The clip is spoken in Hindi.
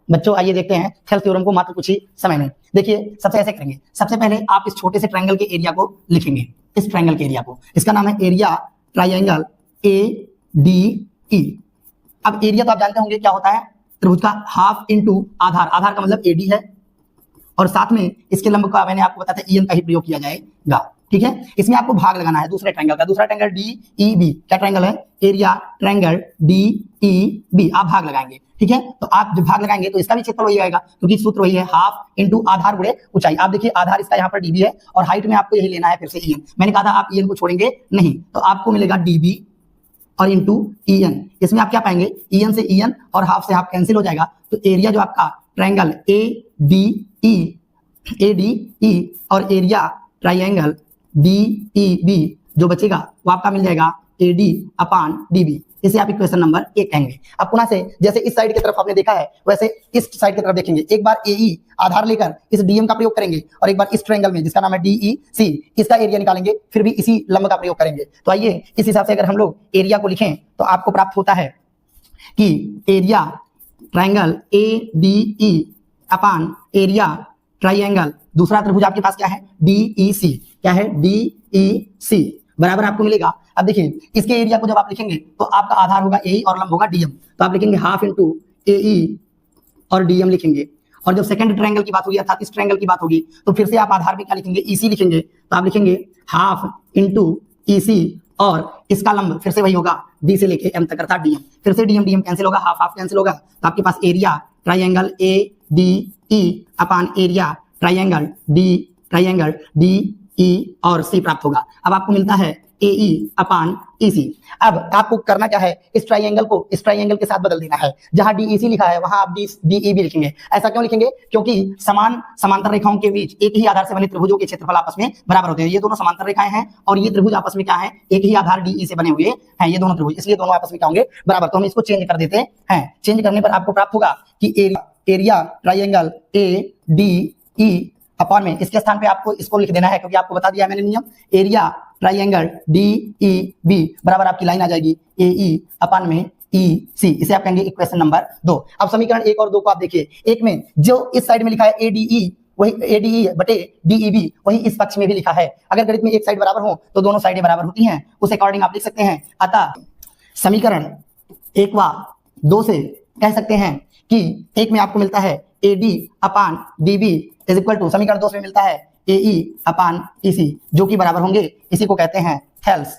बच्चों आइए देखते हैं थेल्स थ्योरम को मात्र कुछ ही समय में। देखिए सबसे ऐसे करेंगे, सबसे पहले आप इस छोटे से ट्रायंगल के एरिया को लिखेंगे, इस ट्रायंगल के एरिया को, इसका नाम है एरिया ट्रायंगल ADE। अब एरिया तो आप जानते होंगे क्या होता है, त्रिभुज का हाफ इंटू आधार, आधार का मतलब AD है, और साथ में इसके लंब का मैंने आपको बताया था EN का ही प्रयोग किया जाएगा, ठीक है। इसमें आपको भाग लगाना है दूसरे ट्रायंगल का, दूसरा ट्रायंगल DEB, क्या ट्रायंगल है, एरिया ट्रायंगल DEB, आप भाग लगाएंगे, ठीक है। तो आप जब भाग लगाएंगे तो इसका भी क्षेत्रफल वही आएगा, क्योंकि सूत्र वही है हाफ इंटू आधार गुणे ऊंचाई। आप देखिए आधार इसका यहाँ पर DB है और हाइट में आपको यही लेना है फिर से EN। मैंने कहा था आप EN को छोड़ेंगे नहीं, तो आपको मिलेगा DB और इंटू EN। इसमें आप क्या पाएंगे, EN से EN और हाफ से हाफ कैंसिल हो जाएगा, तो एरिया जो आपका ट्रायंगल ADE और एरिया ट्रायंगल DEB जो बचेगा वो आपका मिल जाएगा AD/DB। इसे आप इक्वेशन नंबर 1 कहेंगे। अब पुनः से जैसे इस साइड की तरफ आपने देखा है वैसे इस साइड की तरफ देखेंगे, एक बार AE आधार लेकर इस DM का प्रयोग करेंगे और एक बार इस ट्रायंगल में जिसका नाम है DEC इसका एरिया निकालेंगे, फिर भी इसी लंब का प्रयोग करेंगे। तो आइए इस हिसाब से अगर हम लोग एरिया को लिखें तो आपको प्राप्त होता है कि एरिया ट्रायंगल ADE अपान एरिया ट्रायंगल दूसरा त्रिभुज आपके पास क्या है DEC, क्या है DEC बराबर आपको मिलेगा। अब देखिए इसके एरिया को जब आप लिखेंगे तो आपका आधार होगा AE और लंब होगा DM, तो आप लिखेंगे हाफ इंटू AE और DM लिखेंगे। और जब सेकंड ट्रायंगल की बात होगी अर्थात इस ट्रायंगल की बात होगी तो फिर से आप आधार में क्या लिखेंगे, EC लिखेंगे, तो आप लिखेंगे हाफ इंटू EC और इसका लंब फिर से वही होगा D से लेके M तक अर्थात DM, फिर से DM कैंसिल होगा, हाफ हाफ कैंसिल होगा, तो आपके पास एरिया ट्रायंगल ADE अपान एरिया ट्रायंगल DE और C प्राप्त होगा। अब आपको मिलता है AE अपान EC। अब आपको करना क्या है, इस ट्रायंगल को इस ट्रायंगल के साथ बदल देना है, जहां DEC लिखा है वहां आप DEB लिखेंगे। ऐसा क्यों लिखेंगे, क्योंकि समांतर रेखाओं के बीच एक ही आधार से बने त्रिभुजों के क्षेत्रफल आपस में बराबर होते हैं। ये दोनों समांतर रेखाएं हैं और ये त्रिभुज आपस में क्या है, एक ही आधार DE से बने हुए हैं ये दोनों त्रिभुज, इसलिए दोनों आपस में क्या होंगे, बराबर। तो हम इसको चेंज कर देते हैं, चेंज करने पर आपको प्राप्त होगा कि एरिया ट्रायंगल ADE अपान में इसके स्थान पे आपको इसको लिख देना है, क्योंकि आपको बता दिया है मैंने नियम, एरिया ट्रायंगल DEB बराबर आपकी लाइन आ जाएगी AE अपान में EC। इसे आप कहेंगे इक्वेशन नंबर 2। अब समीकरण 1 और 2 को आप देखिए, एक में जो इस साइड में लिखा है ADE वही ADE बटे DEB वही इस पक्ष में भी लिखा है। अगर गणित में एक साइड बराबर हो तो दोनों साइडें बराबर होती हैं, उस अकॉर्डिंग आप लिख सकते हैं। अतः समीकरण 1 व 2 से कह सकते हैं कि एक में आपको मिलता है AD अपान DB इज इक्वल टू, समीकरण 2 में मिलता है AE अपान EC जो कि बराबर होंगे, इसी को कहते हैं थेल्स